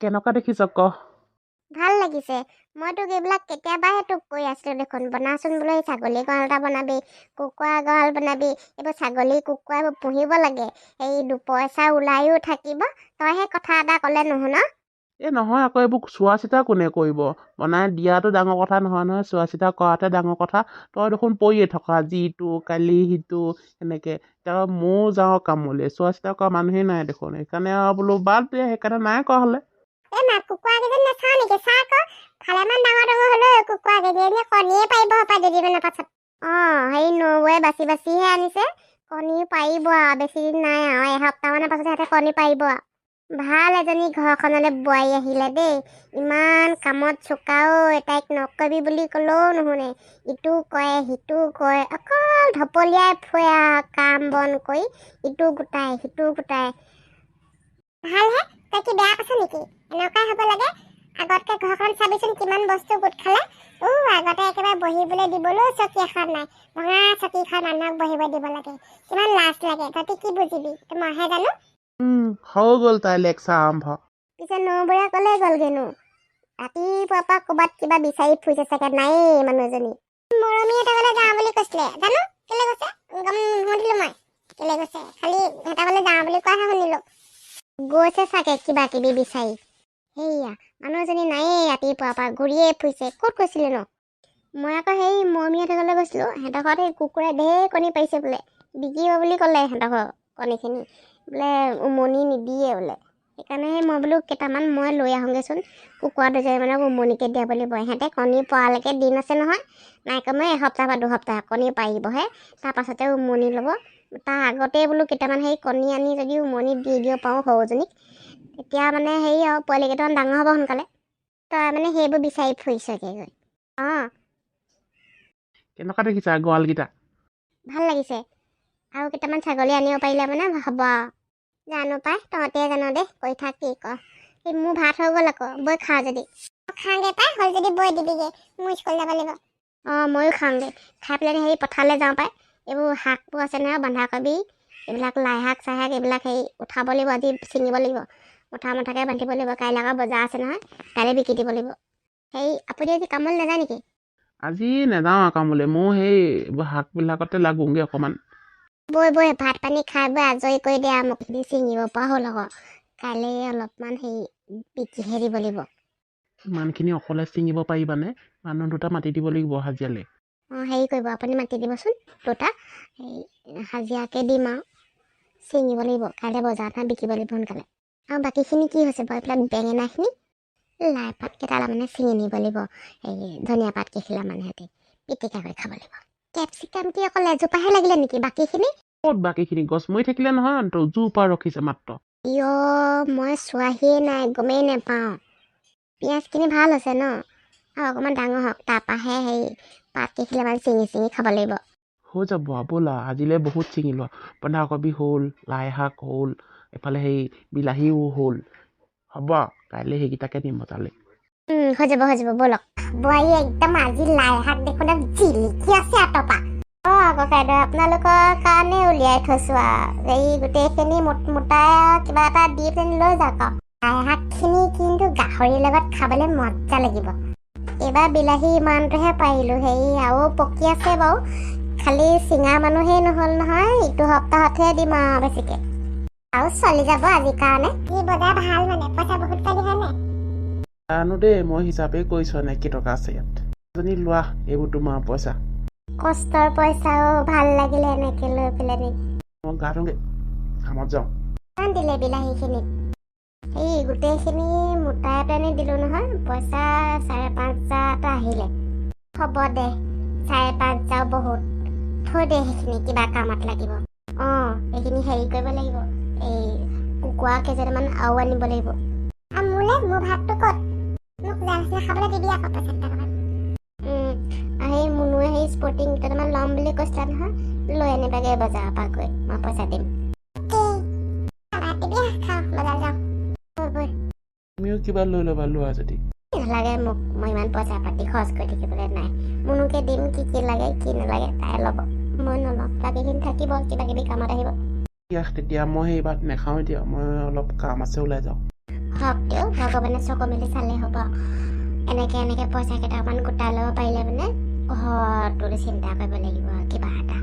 কেনেকুৱা দেখিছ ক? ভাল লাগিছে। মই তোক এইবিলাক কেতিয়াবাহে তোক কৈ আছিলো দেখোন, বনাচোন বোলো এই ছাগলী গঁৰাল এটা বনাবি, কুকুৰা গঁৰাল বনাবি। এইবোৰ ছাগলী কুকুৰা এইবোৰ পুহিব লাগে, এই দুপইচা ওলাইও থাকিব। তইহে কথা এটা ক'লে নুশুন। নহয় আকৌ এইবোৰ চোৱা চিতা কোনে কৰিব? বনাই দিয়াটো ডাঙৰ কথা নহয়, চোৱা চিতা কৰাতে ডাঙৰ কথা। তই দেখোন পৰিয়ে থকা, আজি ইটো কালি সিটো এনেকে। এতিয়া ময়ো যাওঁ কামলৈ, চোৱা চিতা কৰা মানুহেই নাই দেখোন। সেইকাৰণে আৰু বোলো বাদ দে, সেইকাৰণে নাই কৰা হ'লে। কুকুৰা কেইজনী নাচাও নেকি? চা আকৌ ভালেমান ডাঙৰ ডাঙৰ হলেও কুকুৰা কেইজনী কণীয়ে পাৰিব হপায় দুদিনমানৰ পাছত। সেই নবৌৱে বাচি বাচিহে আনিছে, কণী পাৰিব আৰু বেছি দিন নাই আৰু এসপ্তাহমানৰ পাছত সিহঁতে কণী পাৰিব আৰু। ভাল এজনী ঘৰখনলৈ বোৱাৰী আহিলে দেই, ইমান কামত চোকাও। তাইক নকবি বুলি ক'লেও নুশুনে, ইটো কয় সিটো কয়, অকল ঢপলিয়াই ফুৰে আৰু কাম বন কৰি ইটো গোটাই সিটো গোটাই। ভালহে, তই কি বেয়া কৈছ নেকি? এনেকুৱাই হ'ব লাগে। আগতকে ঘৰখন চাবিচোন কিমান বস্তু গোট খালে। আগতে একেবাৰে বহিবলৈ দিবলৈও চকী এখন নাই, ভঙা চকীখন মানুহক বহিব দিব লাগে, কিমান লাজ লাগে। তহঁতি কি বুজিবি, মইহে জানো। হৈ গ'ল তাই লেকচাৰ আৰম্ভ। পিছে নবৌয়ে ক'লে গ'লগেনো? ৰাতিপুৱাৰ পৰা ক'ৰবাত কিবা বিচাৰি ফুৰিছে চাগে, নায়েই মানুহজনী। মৰমীহঁতৰ ঘৰলৈ যাওঁ বুলি কৈছিলে, জানো কেলে গৈছে গম নুসুধিলো মই কেলে গৈছে, খালি সিহঁতৰ ঘৰলৈ যাওঁ বুলি কোৱাহে শুনিলো। গৈছে চাগে কিবা কিবি বিচাৰি। সেয়া মানুহজনী নায়েই, ৰাতিপুৱাৰ পৰা ঘূৰিয়ে ফুৰিছে। ক'ত গৈছিলে ন? মই আকৌ সেই মৰমীহঁতৰ ঘৰলৈ গৈছিলোঁ, সিহঁতৰ ঘৰত সেই কুকুৰাই ঢেৰ কণী পাৰিছে বোলে, বিকিব বুলি ক'লে। সিহঁতৰ ঘৰ কণীখিনি বোলে উমনি নিদিয়ে বোলে, সেইকাৰণে মই বোলো কেইটামান মই লৈ আহোঁগৈচোন, কুকুৰা দুজনীমানক উমনিকে দিয়াব লাগিব। সিহঁতে কণী পৰালৈকে দিন আছে নহয়, নাই কমেও এসপ্তাহ বা দুসপ্তাহ কণী পাৰিবহে, তাৰপাছতে উমনি ল'ব। তাৰ আগতেই বোলো কেইটামান সেই কণী আনি যদি উমনি দি দিব পাৰোঁ সৰুজনীক, তেতিয়া মানে হেৰি আৰু পোৱালিকেইটামান ডাঙৰ হ'ব সোনকালে। তই মানে সেইবোৰ বিচাৰি ফুৰিছগৈ গৈ। কেনেকুৱা দেখিছা গঁৰালকেইটা? ভাল লাগিছে। আৰু কেইটামান ছাগলী আনিব পাৰিলে মানে হ'ব আৰু। জানো পাই, তহঁতে জানো দে, কৈ থাক কি কৰ। মোৰ ভাত হৈ গ'ল আকৌ, বৈ খাওঁ যদি। খাওঁগৈ পাই, হ'ল যদি বৈ দিবিগৈ, মোৰ স্কুল যাব লাগিব। ময়ো খাওঁগৈ, খাই পেলাই সেই পথাৰলৈ যাওঁ পাই। এইবোৰ শাকবোৰ আছে নহয়, বন্ধাকবি, এইবিলাক লাই শাক চাই শাক, এইবিলাক সেই উঠাব লাগিব, আজি ছিঙিব লাগিব, মুঠাকে বান্ধিব লাগিব। কাইলৈ আকৌ বজাৰ আছে নহয়, কাইলৈ বিকি দিব লাগিব। আপুনি আজি কামলৈ নাযায় নেকি? আজি নাযাওঁ আৰু কামলৈ, মই সেই শাকবিলাকতে লাগোঁগৈ অকণমান। বৈ ভাত পানী খাই বৈ আজৰি কৰি দিয়া, মোক ছিঙিব পৰা হ'ল আকৌ। কাইলৈ অলপমান বিকিহে দিব লাগিব। ইমানখিনি অকলে ছিঙিব পাৰিবানে? মানুহ দুটা মাতি দিব লাগিব হাজিৰালৈ। হেৰি কৰিব, আপুনি মাতি দিবচোন দুটা, হাজিৰাকৈ দিম আৰু ছিঙিব লাগিব। কাইলৈ বজাৰত বিকিব লাগিব সোনকালে। আৰু বাকীখিনি কি হৈছে বাৰু, এইবিলাক বেঙেনাখিনি, লাই পাত কেইটামান ছিঙি নিব লাগিব, ধনিয়া পাত কেইখিলামান সিহঁতি পিটিকা কৰি খাব লাগিব। কেপচিকাম কি অকল এজোপাহে লাগিলে নেকি? বাকীখিনি ক'ত? বাকীখিনি গছ মৰি থাকিলে নহয়, জোপা ৰখিছে মাত্ৰ। মই চোৱাহিয়ে নাই, গমেই নাপাওঁ। পিঁয়াজখিনি ভাল হৈছে ন, আৰু অকণমান ডাঙৰ হওক, তাৰপৰাহে পাত কেইখিলামান ছিঙি খাব লাগিব। হৈ যাব ব'লা, আজিলৈ বহুত ছিঙিলোঁ। বন্ধাকবি হ'ল, লাই শাক হ'ল, এফালে বিলাহীও হ'ল। হ'ব, কাইলৈ সেইকেইটাকে দিম বজাৰলৈ। হৈ যাব ব'লক। বোৱাৰী একদম আজি লাই শাক দেখোন জিলিকি আছে আঁতৰপা। ককাইদেউ, আপোনালোকৰ কাৰণে উলিয়াই থৈছোঁ আৰু গোটেইখিনি মোটাই কিবা এটা দি পেলাই লৈ যাওক আৰু। লাই শাকখিনি কিন্তু গাহৰিৰ লগত খাবলৈ মজা লাগিব। এইবাৰ বিলাহী ইমানটোহে পাৰিলোঁ, আৰু পকি আছে বাৰু, খালি চিঙা মানুহেই নহ'ল নহয়। ইটো সপ্তাহতহে দিম আৰু বেছিকৈ, আৰু চলি যাব আজিৰ কাৰণে। বজাৰ ভাল মানে, পইচা বহুত পালি হয় নাই? জানো দেই, মই হিচাপেই কৰিছোঁ নে কেইটকা আছে ইয়াত। এজনী লোৱা, এইবোৰ তোমাৰ পইচা। কষ্টৰ পইচাও ভাল লাগিলে এনেকৈ লৈ পেলাই নি। মই গা ধোঁগৈ, কামত যাওঁ। কিমান দিলে বিলাহীখিনিত? গোটেইখিনি মোটাই পেলাই দিলোঁ নহয়, পইচা 5,500 আহিলে। হ'ব দে, 5,500 বহুত। থৈ দে, সেইখিনি কিবা কামত লাগিব। এইখিনি কৰিব লাগিব, কুকুৰা কেইজনীমান আৰু আনিব লাগিব। মোৰ ভাতটো ক'ত? মোক খাবলৈ দিবি আকৌ পইচা কেইটামান। মুনুৱে স্পৰ্টিং কেইটামান ল'ম বুলি কৈছিলা নহয়, লৈ আনিবাগৈ বজাৰৰ পৰা গৈ, মই পইচা দিম। তুমিও কিবা লৈ ল'বা, লোৱা যদি। নালাগে মোক, মই ইমান পইচা পাতি খৰচ কৰি থাকিবলৈ নাই। মুনুকে দিম, কি লাগে কি নালাগে তাই ল'ব, মই নলওঁ। বাকীখিনি থাকিব, কিবা কিবি কামত আহিব। তেতিয়া মই ভাত নাখাওঁ, এতিয়া মই অলপ কাম আছে, ওলাই যাওঁ। হওক দিও ভগৱানে চকু মেলি চালে হ'ব এনেকে পইচা কেইটামান গোটাই ল'ব পাৰিলে মানে ঘৰটোলৈ চিন্তা কৰিব লাগিব কিবা এটা